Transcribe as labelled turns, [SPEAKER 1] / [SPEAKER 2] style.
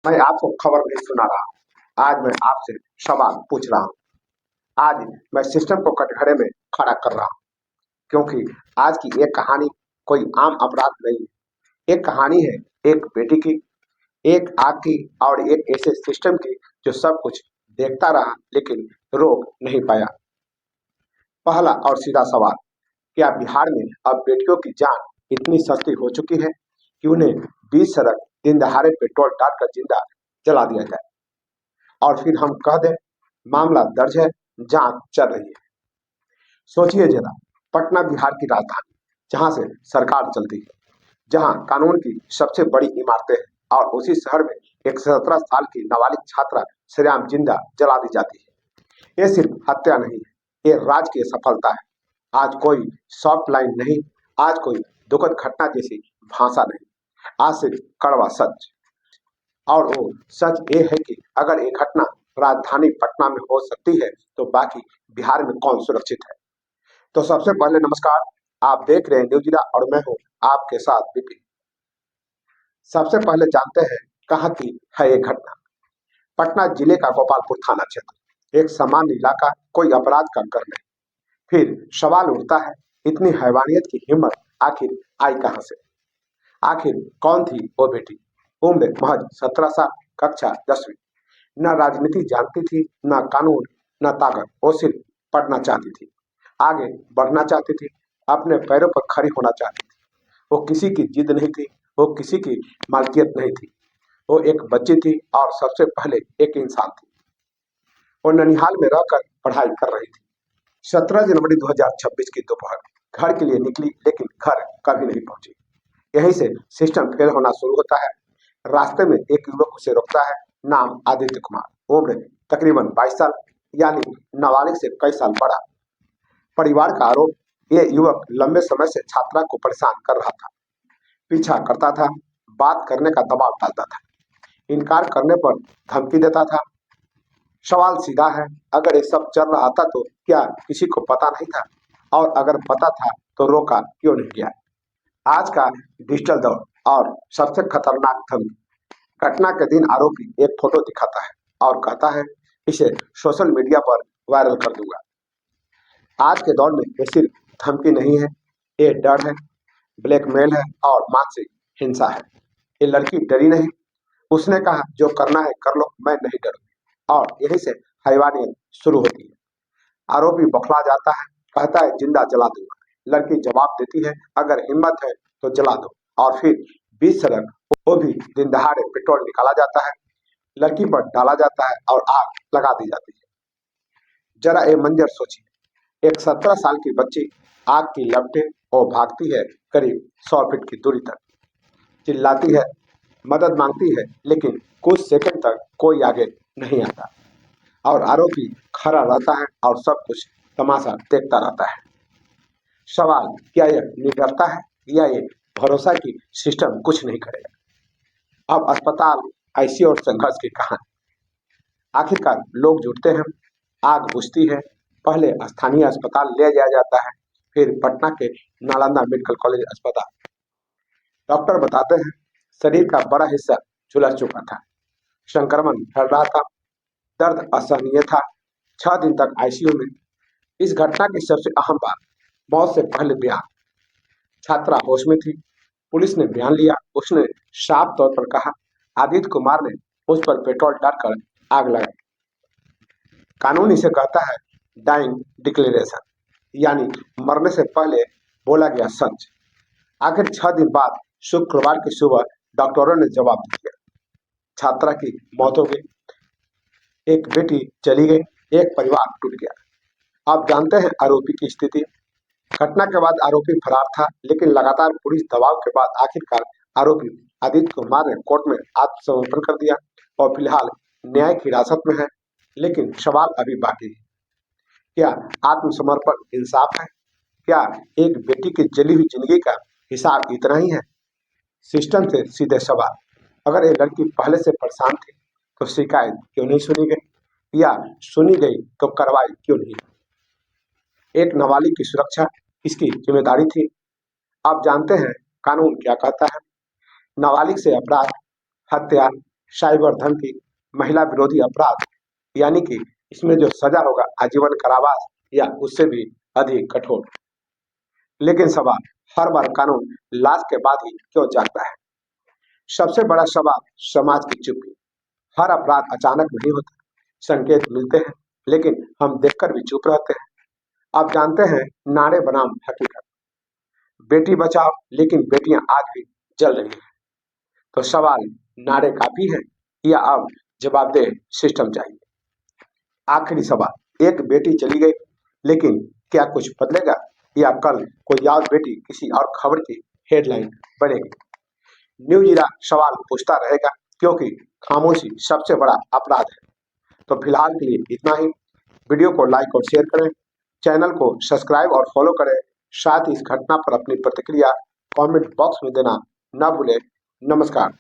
[SPEAKER 1] मैं आपको खबर नहीं सुना रहा। आज मैं आपसे सवाल पूछ रहा हूँ। आज मैं सिस्टम को कटघरे में खड़ा कर रहा हूँ, क्योंकि आज की एक कहानी कोई आम अपराध नहीं है। एक कहानी है एक बेटी की, एक आग की और एक ऐसे सिस्टम की जो सब कुछ देखता रहा लेकिन रोक नहीं पाया। पहला और सीधा सवाल, क्या बिहार में अब बेटियों की जान इतनी सस्ती हो चुकी है कि उन्हें बीच सड़क दिन दहाड़े पेट्रोल डालकर जिंदा जला दिया जाए और फिर हम कह दें मामला दर्ज है, जांच चल रही है। सोचिए जरा, पटना बिहार की राजधानी, जहां से सरकार चलती है, जहां कानून की सबसे बड़ी इमारतें हैं, और उसी शहर में एक 17 साल की नाबालिग छात्रा सरेआम जिंदा जला दी जाती है। ये सिर्फ हत्या नहीं है, ये राजकीय सफलता है। आज कोई सॉफ्ट लाइन नहीं, आज कोई दुखद घटना जैसी भाषा नहीं, आज सिर्फ कड़वा सच। और वो सच ये है कि अगर ये घटना राजधानी पटना में हो सकती है तो बाकी बिहार में कौन सुरक्षित है। तो सबसे पहले नमस्कार, आप देख रहे हैं न्यूजिला और मैं हूँ आपके साथ विपिन। सबसे पहले जानते हैं कहाँ की है ये घटना। पटना जिले का गोपालपुर थाना क्षेत्र, एक सामान्य इलाका, कोई अपराध का कर नहीं। फिर सवाल उठता है, इतनी हैवानियत की हिम्मत आखिर आई कहाँ से। आखिर कौन थी वो बेटी। उम्र महज 17 साल, कक्षा 10वीं। न राजनीति जानती थी, न कानून, न ताकत। वो सिर्फ पढ़ना चाहती थी, आगे बढ़ना चाहती थी, अपने पैरों पर खड़ी होना चाहती थी। वो किसी की जिद नहीं थी, वो किसी की मालकियत नहीं थी। वो एक बच्ची थी और सबसे पहले एक इंसान थी। वो ननिहाल में रहकर पढ़ाई कर रही थी। 17 जनवरी 2026 की दोपहर घर के लिए निकली, लेकिन घर कभी नहीं पहुंची। यहीं से सिस्टम फेल होना शुरू होता है। रास्ते में एक युवक उसे रोकता है। नाम आदित्य कुमार, उम्र तकरीबन 22 साल, यानी नाबालिग से कई साल बड़ा। परिवार का आरोप, ये युवक लंबे समय से छात्रा को परेशान कर रहा था, पीछा करता था, बात करने का दबाव डालता था, इनकार करने पर धमकी देता था। सवाल सीधा है, अगर ये सब चल रहा था तो क्या किसी को पता नहीं था, और अगर पता था तो रोका क्यों नहीं गया। आज का डिजिटल दौर और सबसे खतरनाक धमकी। घटना के दिन आरोपी एक फोटो दिखाता है और कहता है, इसे सोशल मीडिया पर वायरल कर दूंगा। आज के दौर में ये सिर्फ धमकी नहीं है, ये डर है, ब्लैकमेल है और मानसिक हिंसा है। ये लड़की डरी नहीं, उसने कहा जो करना है कर लो, मैं नहीं डरूंगी। और यहीं से हैवानियत शुरू होती है। आरोपी बौखला जाता है, कहता है जिंदा जला दूंगा। लड़की जवाब देती है, अगर हिम्मत है तो जला दो। और फिर बीच सड़क, वो भी दिन दहाड़े, पेट्रोल निकाला जाता है, लड़की पर डाला जाता है और आग लगा दी जाती है। जरा ये मंजर सोचिए, एक 17 साल की बच्ची आग की लपटें और भागती है करीब 100 फीट की दूरी तक, चिल्लाती है, मदद मांगती है, लेकिन कुछ सेकंड तक कोई आगे नहीं आता। और आरोपी खड़ा रहता है और सब कुछ तमाशा देखता रहता है। सवाल, क्या यह निडरता है या ये भरोसा कि सिस्टम कुछ नहीं करेगा। अब अस्पताल, आईसीयू और संघर्ष की कहानी। आखिरकार लोग जुटते हैं, आग बुझती है। पहले स्थानीय अस्पताल ले जाया जाता है, फिर पटना के नालंदा मेडिकल कॉलेज अस्पताल। डॉक्टर बताते हैं शरीर का बड़ा हिस्सा झुलस चुका था, संक्रमण फैल रहा था, दर्द असहनीय था। 6 दिन तक आईसीयू में। इस घटना की सबसे अहम बात, मौत से पहले बयान। छात्रा होश में थी, पुलिस ने बयान लिया। उसने साफ तौर पर कहा, आदित्य कुमार ने उस पर पेट्रोल डालकर आग लगाई। कानून इसे कहता है डाइंग डिक्लेरेशन, यानी मरने से पहले बोला गया सच। आखिर 6 दिन बाद शुक्रवार की सुबह डॉक्टरों ने जवाब दिया, छात्रा की मौत हो गई। एक बेटी चली गई, एक परिवार टूट गया। आप जानते हैं आरोपी की स्थिति। घटना के बाद आरोपी फरार था, लेकिन लगातार पुलिस दबाव के बाद आखिरकार आरोपी आदित्य कुमार ने कोर्ट में आत्मसमर्पण कर दिया और फिलहाल न्यायिक हिरासत में है। लेकिन सवाल अभी बाकी है, क्या आत्मसमर्पण इंसाफ है? क्या एक बेटी की जली हुई जिंदगी का हिसाब इतना ही है? सिस्टम से सीधे सवाल, अगर ये लड़की पहले से परेशान थी तो शिकायत क्यों नहीं सुनी गई, या सुनी गई तो कार्रवाई क्यों नहीं? एक नाबालिग की सुरक्षा इसकी जिम्मेदारी थी। आप जानते हैं कानून क्या कहता है। नाबालिग से अपराध, हत्या, साइबर धमकी, महिला विरोधी अपराध, यानी कि इसमें जो सजा होगा आजीवन कारावास या उससे भी अधिक कठोर। लेकिन सवाल, हर बार कानून लाश के बाद ही क्यों जागता है? सबसे बड़ा सवाल समाज की चुप्पी। हर अपराध अचानक नहीं होता, संकेत मिलते हैं, लेकिन हम देखकर भी चुप रहते हैं। आप जानते हैं, नारे बनाम हकीकत, बेटी बचाओ लेकिन बेटियां आज भी जल रही हैं। तो सवाल, नारे काफी हैं या अब जवाबदेह सिस्टम चाहिए? आखिरी सवाल, एक बेटी चली गई, लेकिन क्या कुछ बदलेगा या कल कोई और बेटी किसी और खबर की हेडलाइन बनेगी? न्यूज इरा सवाल पूछता रहेगा, क्योंकि खामोशी सबसे बड़ा अपराध है। तो फिलहाल के लिए इतना ही। वीडियो को लाइक और शेयर करें, चैनल को सब्सक्राइब और फॉलो करें। साथ ही इस घटना पर अपनी प्रतिक्रिया कमेंट बॉक्स में देना न भूलें। नमस्कार।